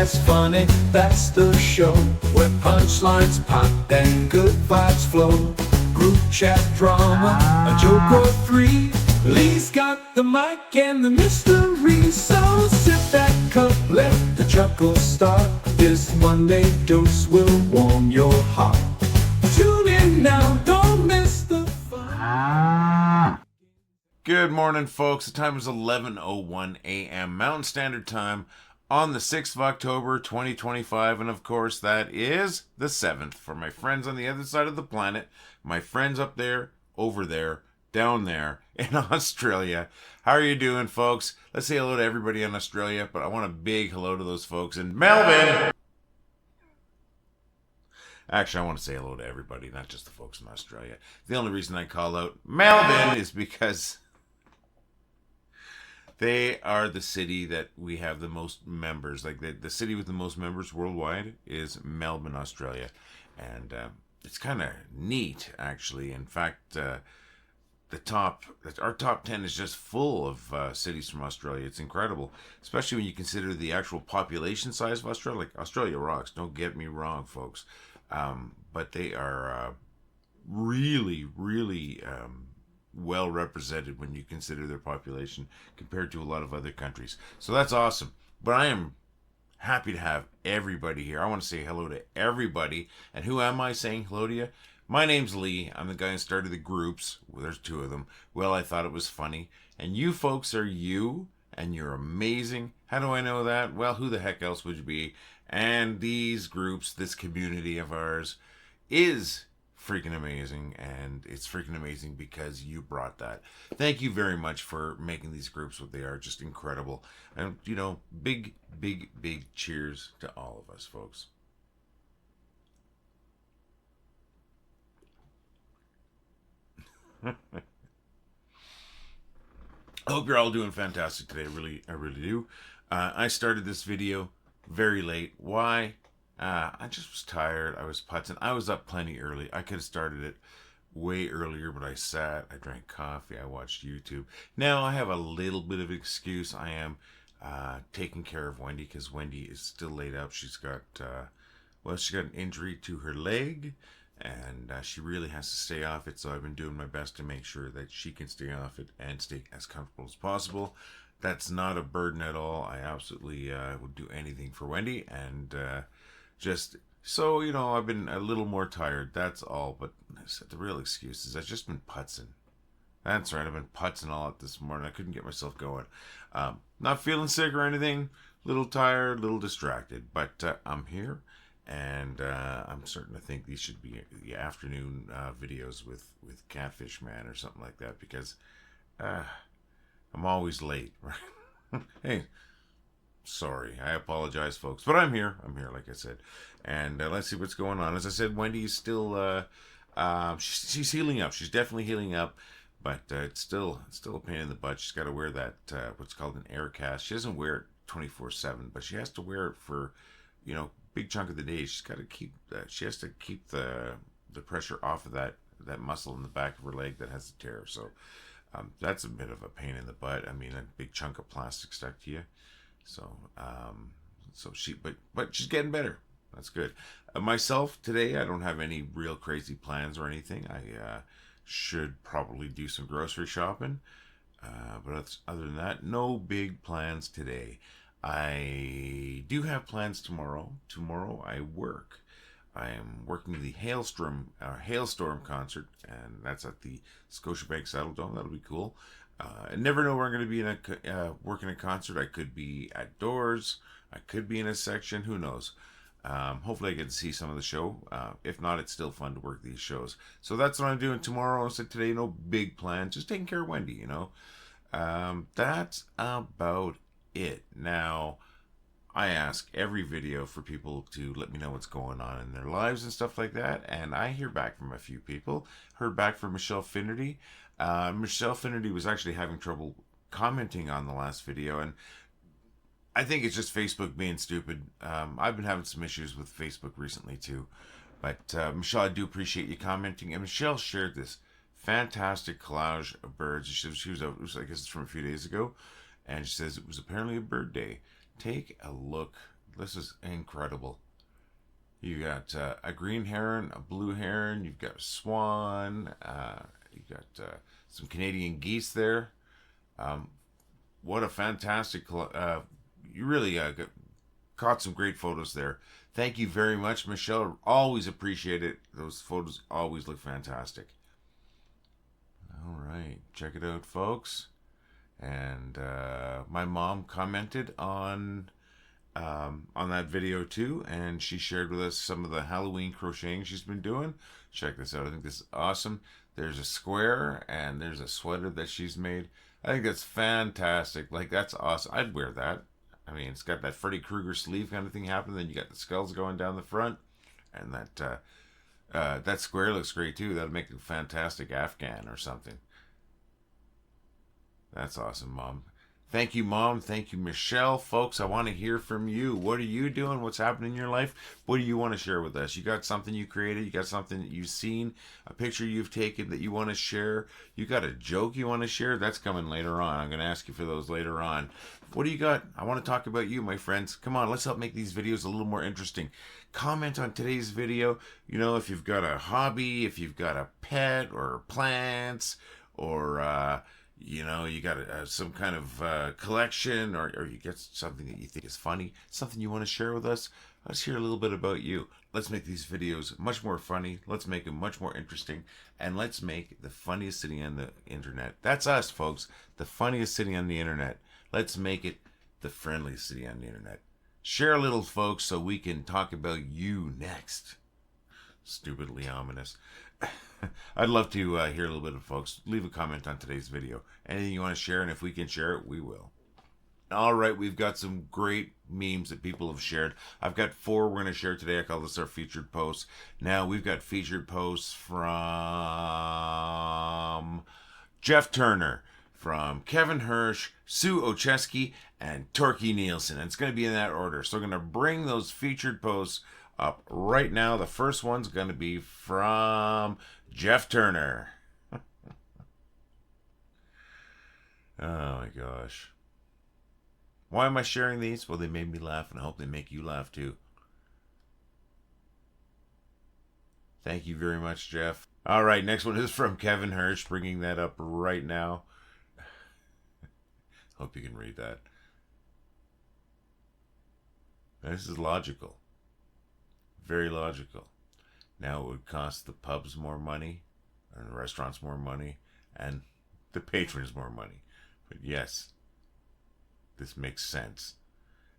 that's funny, that's the show, where punchlines pop and good vibes flow. Group chat drama, a joke or three. Lee's got the mic and the mystery, so sip that cup, let the chuckles start. This Monday dose will warm your heart. Tune in now, don't miss the fun. Good morning, folks. The time is 11:01 a.m. Mountain Standard Time on the 6th of October, 2025. And of course, that is the 7th for my friends on the other side of the planet. My friends up there, over there, down there in Australia. How are you doing, folks? Let's say hello to everybody in Australia, but I want a big hello to those folks in Melbourne. Actually, I want to say hello to everybody, not just the folks in Australia. The only reason I call out Melbourne is because they are the city that we have the most members. Like the city with the most members worldwide is Melbourne, Australia. And it's kind of neat, actually. In fact, our top 10 is just full of cities from Australia. It's incredible, especially when you consider the actual population size of Australia. Like, Australia rocks, don't get me wrong, folks. But they are really, really well represented when you consider their population compared to a lot of other countries. So that's awesome. But I am happy to have everybody here. I want to say hello to everybody. And who am I saying hello to you? My name's Lee. I'm the guy who started the groups. Well, there's two of them. Well, I thought it was funny. And you folks are you, and you're amazing. How do I know that? Well, who the heck else would you be? And these groups, this community of ours, is freaking amazing. And it's freaking amazing because you brought that. Thank you very much for making these groups what they are. Just incredible. And, you know, big, big, big cheers to all of us, folks. I hope you're all doing fantastic today. I really do. I started this video very late. Why? I just was tired. I was putzing. I was up plenty early. I could have started it way earlier, but I sat, I drank coffee, I watched YouTube. Now I have a little bit of an excuse. I am taking care of Wendy because Wendy is still laid up. She's got, she got an injury to her leg, and she really has to stay off it. So I've been doing my best to make sure that she can stay off it and stay as comfortable as possible. That's not a burden at all. I absolutely would do anything for Wendy, and just so you know, I've been a little more tired. That's all. But the real excuse is I've just been putzing. That's right. I've been putzing all up this morning. I couldn't get myself going. Not feeling sick or anything. Little tired, little distracted. But I'm here, and I'm starting to think these should be the afternoon videos with Catfish Man or something like that, because I'm always late, right? Hey, sorry. I apologize, folks. But I'm here. Like I said. And let's see what's going on. As I said, Wendy's still, she's healing up. She's definitely healing up. But it's still a pain in the butt. She's got to wear that, what's called an air cast. She doesn't wear it 24/7, but she has to wear it for, you know, big chunk of the day. She's got to keep that. She has to keep the pressure off of that muscle in the back of her leg that has the tear. So that's a bit of a pain in the butt. I mean, a big chunk of plastic stuck to you. So but she's getting better. That's good. Myself today, I don't have any real crazy plans or anything. I should probably do some grocery shopping, but other than that, no big plans today. I do have plans tomorrow. Tomorrow I work. I am working the Halestorm concert, and that's at the Scotiabank Saddledome. That'll be cool. I never know where I'm going to be working a concert. I could be outdoors. I could be in a section. Who knows? Hopefully I get to see some of the show. If not, it's still fun to work these shows. So that's what I'm doing tomorrow. So today, no big plans. Just taking care of Wendy, you know. That's about it. Now, I ask every video for people to let me know what's going on in their lives and stuff like that. And I hear back from a few people. Heard back from Michelle Finnerty. Michelle Finnerty was actually having trouble commenting on the last video. And I think it's just Facebook being stupid. I've been having some issues with Facebook recently too. But Michelle, I do appreciate you commenting. And Michelle shared this fantastic collage of birds. She was I guess it's from a few days ago. And she says it was apparently a bird day. Take a look This is incredible. You got a green heron, a blue heron. You've got a swan. You've got some Canadian geese there. What a fantastic! You really caught some great photos there. Thank you very much, Michelle. Always appreciate it. Those photos always look fantastic. All right, check it out, folks. And my mom commented on that video too, and she shared with us some of the Halloween crocheting she's been doing. Check this out. I think this is awesome. There's a square and there's a sweater that she's made. I think that's fantastic. Like, that's awesome. I'd wear that. I mean, it's got that Freddy Krueger sleeve kind of thing happening. Then you got the skulls going down the front, and that square looks great too. That'd make a fantastic Afghan or something. That's awesome, Mom. Thank you, Mom. Thank you, Michelle. Folks, I want to hear from you. What are you doing? What's happening in your life? What do you want to share with us? You got something you created? You got something that you've seen? A picture you've taken that you want to share? You got a joke you want to share? That's coming later on. I'm going to ask you for those later on. What do you got? I want to talk about you, my friends. Come on, let's help make these videos a little more interesting. Comment on today's video. You know, if you've got a hobby, if you've got a pet or plants, or you know, you got some kind of collection, or you get something that you think is funny, something you want to share with us. Let's hear a little bit about you. Let's make these videos much more funny. Let's make them much more interesting. And let's make the funniest city on the internet. That's us, folks. The funniest city on the internet. Let's make it the friendliest city on the internet. Share a little, folks, so we can talk about you next. Stupidly ominous. I'd love to hear a little bit of folks. Leave a comment on today's video. Anything you want to share, and if we can share it, we will. All right, we've got some great memes that people have shared. I've got 4 we're going to share today. I call this our featured posts. Now, we've got featured posts from Jeff Turner, from Kevin Hirsch, Sue Olszewski, and Torkil Nielsen. And it's going to be in that order. So we're going to bring those featured posts up right now. The first one's going to be from Jeff Turner. Oh my gosh. Why am I sharing these? Well, they made me laugh, and I hope they make you laugh too. Thank you very much, Jeff. All right, next one is from Kevin Hirsch, bringing that up right now. Hope you can read that. This is logical. Very logical. Now it would cost the pubs more money, and the restaurants more money, and the patrons more money. But yes, this makes sense.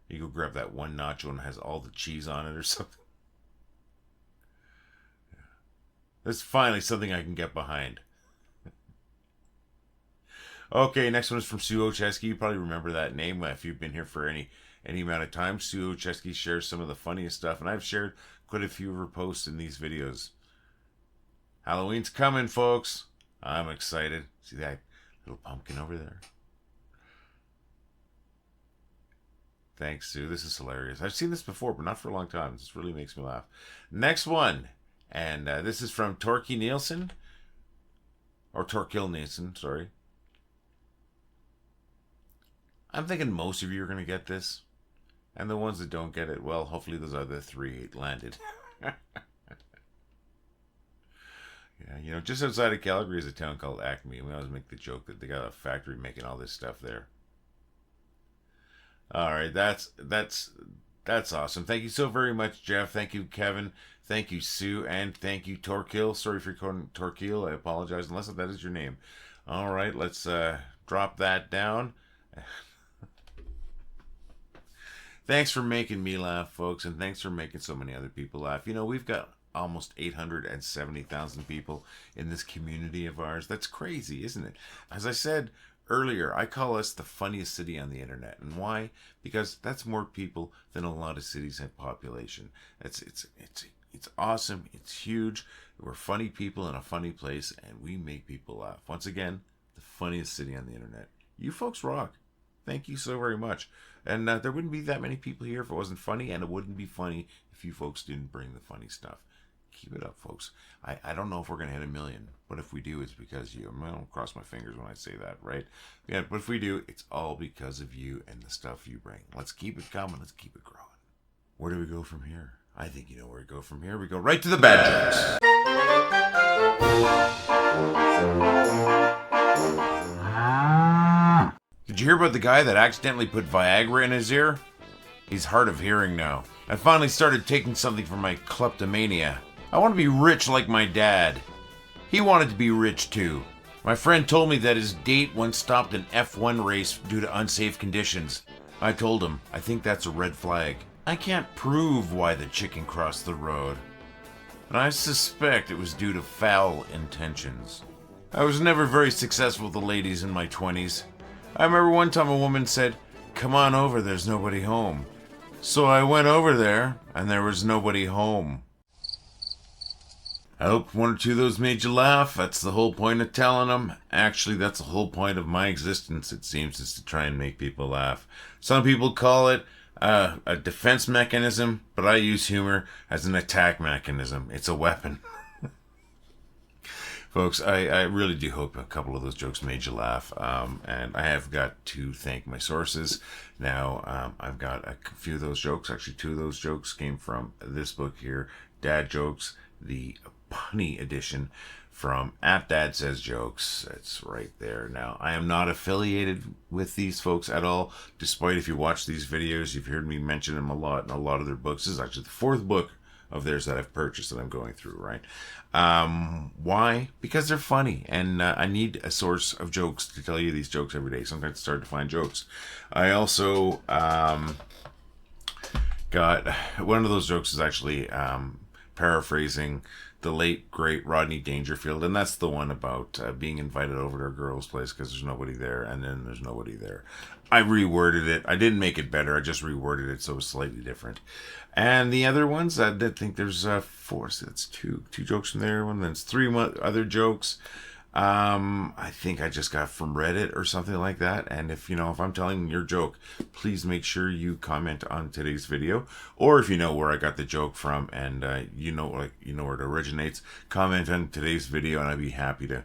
You go grab that one nacho and it has all the cheese on it or something. Yeah. That's finally something I can get behind. Okay, next one is from Sue Olszewski. You probably remember that name if you've been here for any amount of time. Sue Olszewski shares some of the funniest stuff, and I've shared quite a few of her posts in these videos. Halloween's coming, folks. I'm excited. See that little pumpkin over there? Thanks, Sue. This is hilarious. I've seen this before, but not for a long time. This really makes me laugh. Next one, and this is from Torkil Nielsen, or Torkil Nielsen, sorry. I'm thinking most of you are going to get this. And the ones that don't get it, well, hopefully those other 3 landed. Yeah, you know, just outside of Calgary is a town called Acme. We always make the joke that they got a factory making all this stuff there. All right, that's awesome. Thank you so very much, Jeff. Thank you, Kevin. Thank you, Sue, and thank you, Torkil. Sorry for calling Torkil. I apologize, unless that is your name. All right, let's drop that down. Thanks for making me laugh, folks, and thanks for making so many other people laugh. You know, we've got almost 870,000 people in this community of ours. That's crazy, isn't it? As I said earlier, I call us the funniest city on the internet. And why? Because that's more people than a lot of cities have population. It's awesome. It's huge. We're funny people in a funny place, and we make people laugh. Once again, the funniest city on the internet. You folks rock. Thank you so very much. And there wouldn't be that many people here if it wasn't funny, and it wouldn't be funny if you folks didn't bring the funny stuff. Keep it up, folks. I don't know if we're going to hit 1 million, but if we do, it's because you. I don't cross my fingers when I say that, right? Yeah, but if we do, it's all because of you and the stuff you bring. Let's keep it coming. Let's keep it growing. where do we go from here? I think you know where we go from here. We go right to the bad jokes. Did you hear about the guy that accidentally put Viagra in his ear? He's hard of hearing now. I finally started taking something for my kleptomania. I want to be rich like my dad. He wanted to be rich too. My friend told me that his date once stopped an F1 race due to unsafe conditions. I told him, I think that's a red flag. I can't prove why the chicken crossed the road, but I suspect it was due to foul intentions. I was never very successful with the ladies in my 20s. I remember one time a woman said, "Come on over, there's nobody home." So I went over there, and there was nobody home. I hope one or two of those made you laugh. That's the whole point of telling them. Actually, that's the whole point of my existence, it seems, is to try and make people laugh. Some people call it a defense mechanism, but I use humor as an attack mechanism. It's a weapon. Folks, I really do hope a couple of those jokes made you laugh. And I have got to thank my sources. Now, I've got a few of those jokes. Actually, two of those jokes came from this book here, Dad Jokes, the punny edition from @DadSaysJokes. It's right there. Now, I am not affiliated with these folks at all, despite if you watch these videos, you've heard me mention them a lot in a lot of their books. This is actually the fourth book of theirs that I've purchased that I'm going through, right? Why? Because they're funny, and I need a source of jokes to tell you these jokes every day. Sometimes it's hard to find jokes. I also got one of those jokes is actually paraphrasing the late great Rodney Dangerfield, and that's the one about being invited over to a girl's place because there's nobody there, and then there's nobody there. I reworded it. I didn't make it better. I just reworded it so it's slightly different. And the other ones, I did think there's four. So that's two jokes from there. One, then it's three other jokes. I think I just got from Reddit or something like that. And if I'm telling your joke, please make sure you comment on today's video, or if you know where I got the joke from and you know where it originates, comment on today's video, and I'd be happy to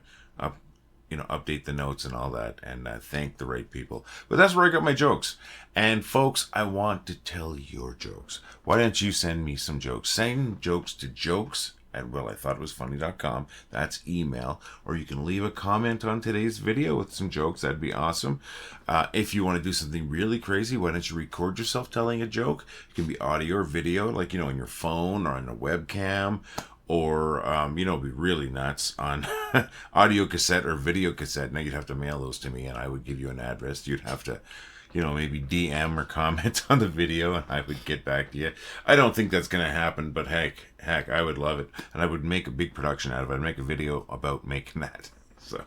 update the notes and all that, and thank the right people. But that's where I got my jokes. And folks, I want to tell your jokes. Why don't you send me some jokes? Send jokes to jokes@wellithoughtitwasfunny.com. That's email. Or you can leave a comment on today's video with some jokes. That'd be awesome. If you want to do something really crazy, why don't you record yourself telling a joke? It can be audio or video, like on your phone or on a webcam, or be really nuts on audio cassette or video cassette. Now you'd have to mail those to me, and I would give you an address. You'd have to maybe DM or comment on the video, and I would get back to you. I don't think that's going to happen, but heck, I would love it. And I would make a big production out of it. I'd make a video about making that. So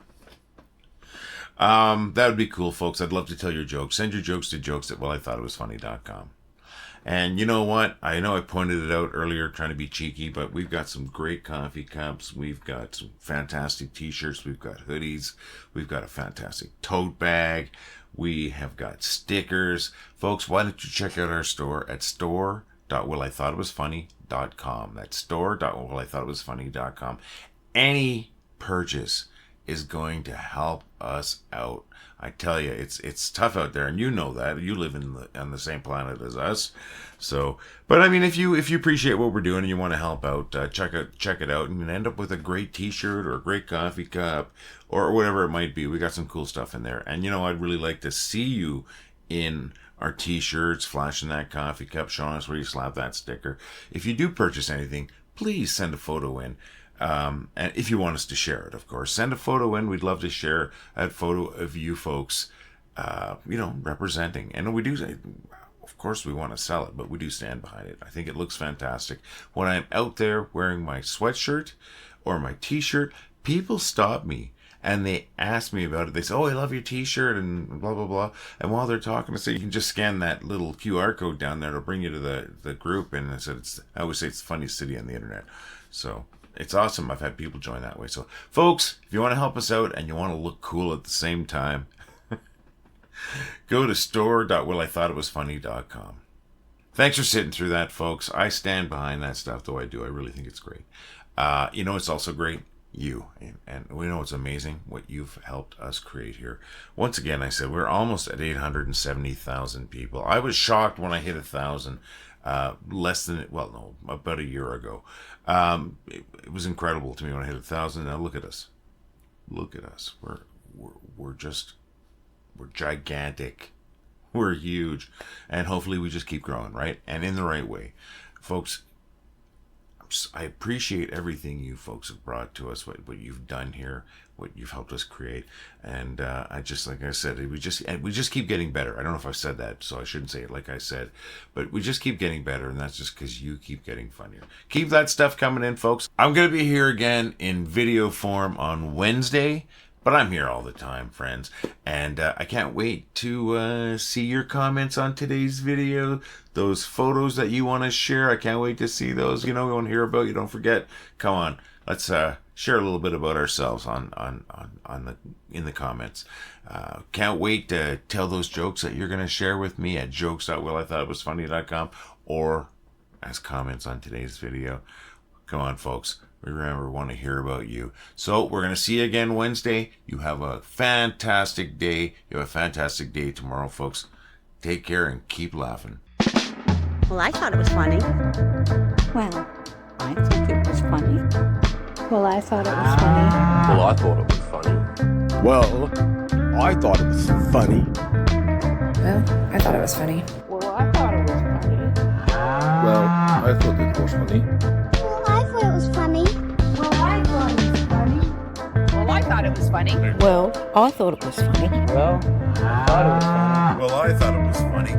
that would be cool, folks. I'd love to tell your jokes. Send your jokes to jokes@wellithoughtitwasfunny.com. And you know what? I know I pointed it out earlier trying to be cheeky, but we've got some great coffee cups. We've got some fantastic t-shirts. We've got hoodies. We've got a fantastic tote bag. We have got stickers. Folks, why don't you check out our store at store.wellithoughtitwasfunny.com. That's store.wellithoughtitwasfunny.com. Any purchase is going to help us out. I tell you, it's tough out there, and you know that. You live on the same planet as us. So, but I mean, if you appreciate what we're doing and you want to help out, check it out, and you end up with a great t-shirt or a great coffee cup or whatever it might be. We got some cool stuff in there. And I'd really like to see you in our t-shirts, flashing that coffee cup, showing us where you slap that sticker. If you do purchase anything, please send a photo in. And if you want us to share it, of course, send a photo in. We'd love to share that photo of you folks, representing. And we do, of course, we want to sell it, but we do stand behind it. I think it looks fantastic. When I'm out there wearing my sweatshirt or my t-shirt, people stop me and they ask me about it. They say, "Oh, I love your t-shirt," and blah, blah, blah. And while they're talking, I say, you can just scan that little QR code down there to bring you to the group. And I said, I always say it's the funniest city on the internet. So it's awesome. I've had people join that way. So, folks, if you want to help us out and you want to look cool at the same time, go to store.wellithoughtitwasfunny.com. Thanks for sitting through that, folks. I stand behind that stuff, though I do. I really think it's great. It's also great. you. And we know it's amazing what you've helped us create here. Once again, I said we're almost at 870,000 people. I was shocked when I hit 1,000 about a year ago. It was incredible to me when I hit 1,000. Now look at us. Look at us. We're gigantic. We're huge. And hopefully we just keep growing, right? And in the right way. Folks, I appreciate everything you folks have brought to us, what you've done here, what you've helped us create. And I just, like I said, we just keep getting better. I don't know if I've said that, so I shouldn't say it like I said, but we just keep getting better, and that's just because you keep getting funnier. Keep that stuff coming in, folks. I'm going to be here again in video form on Wednesday, but I'm here all the time, friends. And I can't wait to see your comments on today's video. Those photos that you want to share, I can't wait to see those. You know, we want to hear about you. Don't forget. Come on, let's share a little bit about ourselves in the comments. Can't wait to tell those jokes that you're going to share with me at jokes.willithoughitwasfunny.com or as comments on today's video. Come on, folks. Remember, we want to hear about you. So we're going to see you again Wednesday. You have a fantastic day. You have a fantastic day tomorrow, folks. Take care and keep laughing. Well, I thought it was funny. Well, I think it was funny. Well, I thought it was funny. Well, I thought it was funny. Well, I thought it was funny. Well, I thought it was funny. Well, I thought it was funny. Well, I thought it was funny. Well, I thought it was funny. Well, I thought it was funny. Well, I thought it was funny. Well, I thought it was funny. Well, I thought it was funny. Well, I thought it was funny.